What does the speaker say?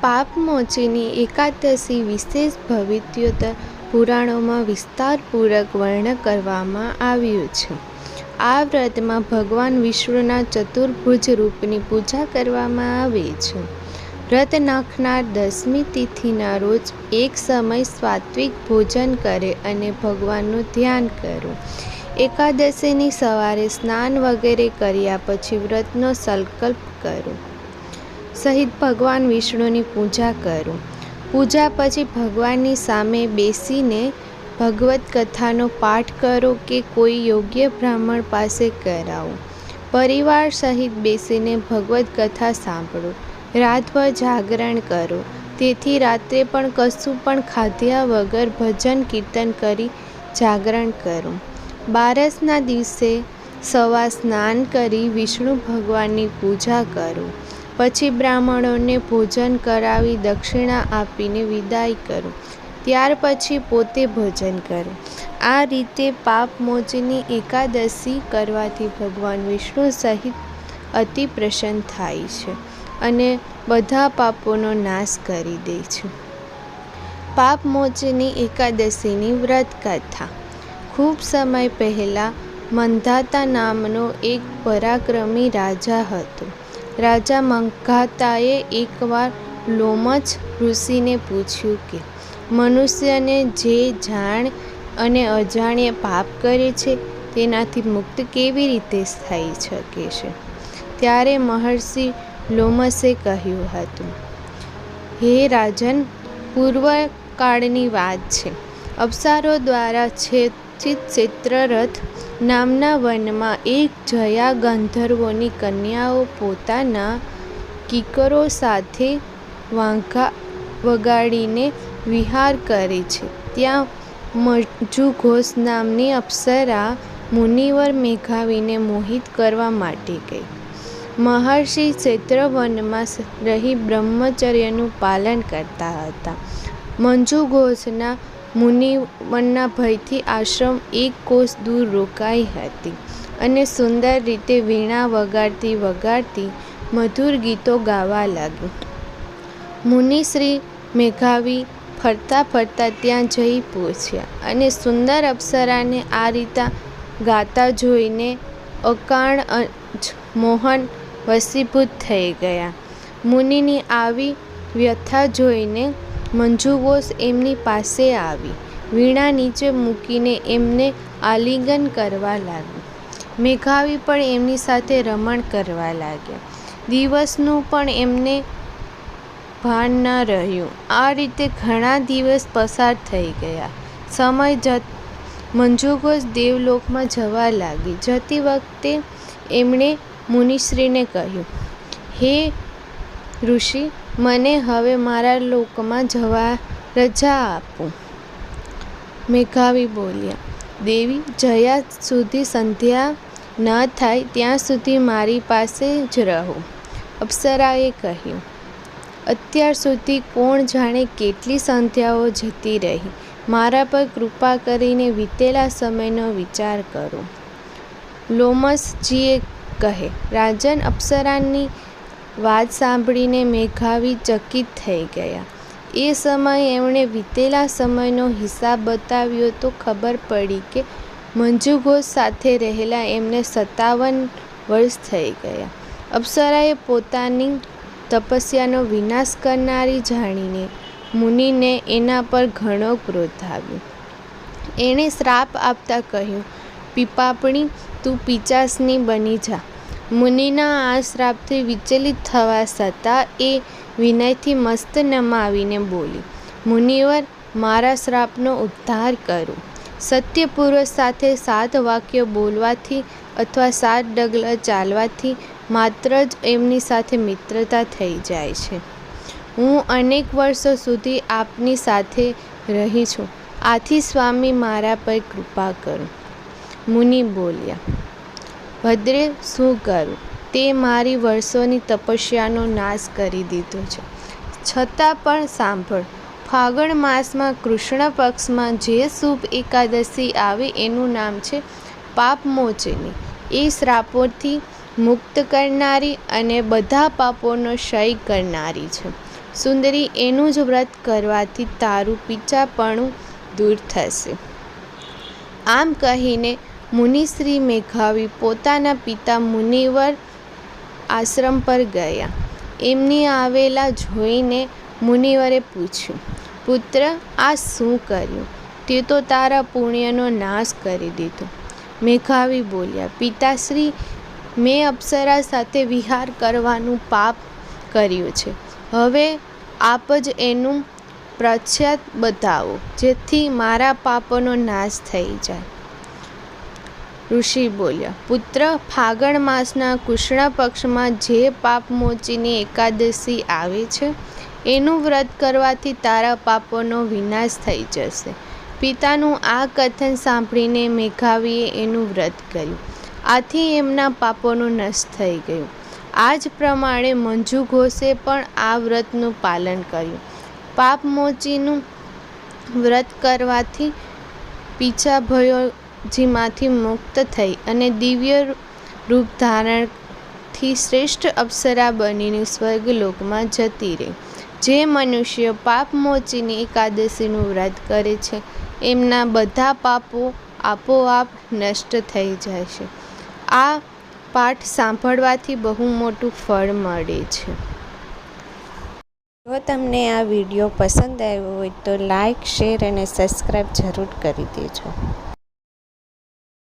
પાપમોચીની એકાદશી વિશેષ ભવિત્યોત્તર પુરાણોમાં વિસ્તારપૂર્વક વર્ણન કરવામાં આવ્યું છે. આ વ્રતમાં ભગવાન વિષ્ણુના ચતુર્ભુજ રૂપની પૂજા કરવામાં આવે છે. વ્રત નાખનાર 10મી તિથિના રોજ એક સમય સાત્વિક ભોજન કરે અને ભગવાનનું ધ્યાન કરો. એકાદશીની સવારે સ્નાન વગેરે કર્યા પછી વ્રતનો સંકલ્પ કરો સહિત ભગવાન વિષ્ણુની પૂજા કરો. પૂજા પછી ભગવાનની સામે બેસીને ભગવદ્ કથાનો પાઠ કરો કે કોઈ યોગ્ય બ્રાહ્મણ પાસે કરાવો. પરિવાર સહિત બેસીને ભગવદ્ કથા સાંભળો. રાતભર જાગરણ કરો. તેથી રાત્રે પણ કશું પણ ખાધ્યા વગર ભજન કીર્તન કરી જાગરણ કરો. બારસના દિવસે સવાર સ્નાન કરી વિષ્ણુ ભગવાનની પૂજા કરો. પછી બ્રાહ્મણોને ભોજન કરાવી દક્ષિણા આપીને વિદાય કરો. ત્યાર પછી પોતે ભોજન કરો. આ રીતે પાપમોચીની એકાદશી કરવાથી ભગવાન વિષ્ણુ સહિત અતિ પ્રસન્ન થાય છે અને બધા પાપોનો નાશ કરી દે છે. પાપમોચીની એકાદશીની વ્રત કથા. ખૂબ સમય પહેલાં મંધાતા નામનો એક પરાક્રમી રાજા હતો. રાજા મંધાતાએ એકવાર લોમશ ઋષિને પૂછ્યું કે મનુષ્યને જે જાણ અને અજાણ્યે પાપ કરે છે તેનાથી મુક્ત કેવી રીતે થઈ શકે છે? ત્યારે મહર્ષિ લોમશે કહ્યું હતું, હે રાજન, પૂર્વકાળની વાત છે. અપ્સરાઓ દ્વારા છેદિત ચિત્રરથ નામના વનમાં એક જયા ગંધર્વોની કન્યાઓ પોતાના કિંકરો સાથે વાંઘા વગાડીને વિહાર કરે છે. ત્યાં મંજુઘોષ નામની અપ્સરા મુનિવર મેઘાવીને મોહિત કરવા માટે ગઈ. મહર્ષિ ચૈત્રવનમાં રહી બ્રહ્મચર્યનું પાલન કરતા હતા. મંજુઘોષના મુનિવરના ભયથી આશ્રમ એક કોસ દૂર રોકાઈ હતી અને સુંદર રીતે વીણા વગાડતી વગાડતી મધુર ગીતો ગાવા લાગી. મુનિશ્રી મેઘાવી ફરતા ફરતા ત્યાં જઈ પહોંચ્યા અને સુંદર અપ્સરાને આ રીતે ગાતા જોઈને અકારણ જ મોહન વશીભૂત થઈ ગયા. મુનિની આવી વ્યથા જોઈને મંજુઘોષ એમની પાસે આવી વીણા નીચે મૂકીને એમને આલિંગન કરવા લાગી. મેઘાવી પણ એમની સાથે રમણ કરવા લાગ્યા. દિવસનું પણ એમને ભાન ન રહ્યું. આ રીતે ઘણા દિવસ પસાર થઈ ગયા. સમય મંજુઘોષ દેવલોકમાં જવા લાગી. જતી વખતે એમણે મુનિશ્રીને કહ્યું, હે ઋષિ, મને હવે મારા લોકમાં જવા રજા આપો. મેઘાવી બોલ્યા, દેવી, જયા સુધી સંધ્યા ન થાય ત્યાં સુધી મારી પાસે જ રહો. અપ્સરાએ કહ્યું, અત્યાર સુધી કોણ જાણે કેટલી સંધ્યાઓ જતી રહી. મારા પર કૃપા કરીને વીતેલા સમયનો વિચાર કરો. લોમશજીએ કહે, રાજન, અપ્સરાની વાત સાંભળીને મેઘાવી ચકિત થઈ ગયા. એ સમયે એમણે વીતેલા સમયનો હિસાબ બતાવ્યો તો ખબર પડી કે મંજુઘોષ સાથે રહેલા એમને 57 વર્ષ થઈ ગયા. અપ્સરાએ પોતાની તપસ્યાનો વિનાશ કરનારી જાણીને મુનિને એના પર ઘણો ક્રોધ આવ્યો. એણે શ્રાપ આપતા કહ્યું, પીપાપણી, તું પિશાચની બની જા. મુનિના આ શ્રાપથી વિચલિત થવા છતાં એ વિનયથી મસ્ત નમાવીને બોલી, મુનિવર, મારા શ્રાપનો ઉદ્ધાર કરો. સત્ય પુરુષ સાથે 7 વાક્ય બોલવાથી અથવા 7 ડગલા ચાલવાથી માત્ર જ એમની સાથે મિત્રતા થઈ જાય છે. હું અનેક વર્ષો સુધી આપની સાથે રહી છું. આથી સ્વામી મારા પર કૃપા કરો. મુનિ બોલ્યા, ભદ્રે, શું કરું? તે મારી વર્ષોની તપસ્યાનો નાશ કરી દીધો છે. છતાં પણ સાંભળ, ફાગણ માસમાં કૃષ્ણ પક્ષમાં જે શુભ એકાદશી આવે એનું નામ છે પાપમોચની. એ શ્રાપોથી મુક્ત કરનારી અને બધા પાપોનો ક્ષય કરનારી છે. સુંદરી, એનું જ વ્રત કરવાથી તારું પીચાપણું દૂર થશે. આમ કહીને મુનિશ્રી મેઘાવી પોતાના પિતા મુનિવર આશ્રમ પર ગયા. એમની આવેલા જોઈને મુનિવરે પૂછ્યું, પુત્ર, આ શું કર્યું? તે તો તારા પુણ્યનો નાશ કરી દીધો. મેઘાવી બોલ્યા, પિતાશ્રી, મેં અપ્સરા સાથે વિહાર કરવાનું પાપ કર્યું છે. હવે આપ જ એનું પ્રાયશ્ચિત બતાવો, જેથી મારા પાપનો નાશ થઈ જાય. ઋષિ બોલ્યા, પુત્ર, ફાગણ માસના કૃષ્ણ પક્ષમાં જે પાપમોચીની એકાદશી આવે છે, એનું વ્રત કરવાથી તારા પાપોનો વિનાશ થઈ જશે. પિતાનું આ કથન સાંભળીને મેઘાવીએ એનું વ્રત કર્યું. આથી એમના પાપોનો નાશ થઈ ગયો. આ જ પ્રમાણે મંજુ ઘોષે પણ આ વ્રતનું પાલન કર્યું. પાપમોચીનું વ્રત કરવાથી પીચાભયોજીમાંથી મુક્ત થઈ અને દિવ્ય રૂપ ધારણથી શ્રેષ્ઠ અપ્સરા બનીને સ્વર્ગલોકમાં જતી રહી. જે મનુષ્ય પાપમોચીની એકાદશીનું વ્રત કરે છે, એમના બધા પાપો આપોઆપ નષ્ટ થઈ જાય છે. આ પાઠ સાંભળવાથી બહુ મોટું ફળ મળે છે. જો તમને આ વિડીયો પસંદ આવ્યો હોય તો લાઈક, શેર અને સબસ્ક્રાઈબ જરૂર કરી દેજો.